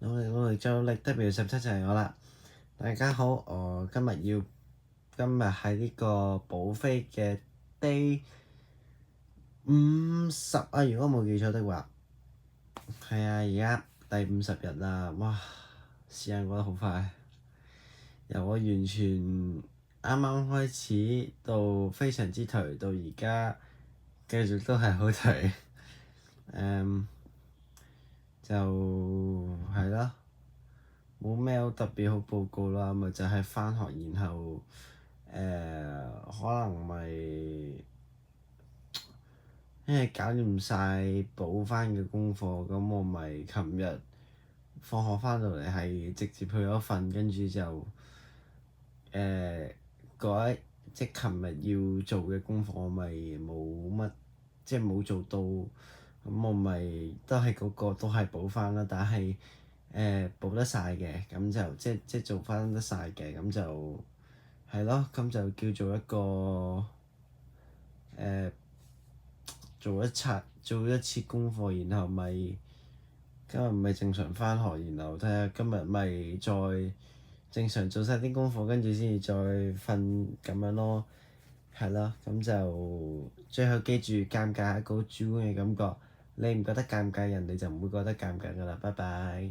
努力做努力，W17就係我啦。大家好，今日係呢個補飛嘅 Day 50啊，如果冇記錯的話。係啊，而家第50日啦，哇！時間過得好快，由我完全啱啱開始到非常之頹，到而家繼續都係好頹。就係啦，冇咩好特別好報告啦，咪就係返學，然後可能因為搞掂晒補翻嘅功課，咁我咪琴日放學翻到嚟係直接去咗瞓，跟住就即係琴日要做嘅功課我咪冇乜，即係冇做到，咁我咪都係嗰個都係補翻啦，但係補得晒嘅，咁就即係做翻得晒嘅，咁就係咯，咁就叫做一個做一次功課，然後今日咪正常返學，然後睇下今日咪再正常做晒啲功課，跟住先至再瞓咁樣咯，係咯，咁就最後記住，尷尬係一個主觀嘅感覺，你唔覺得尷尬，人哋就唔會覺得尷尬㗎啦，拜拜。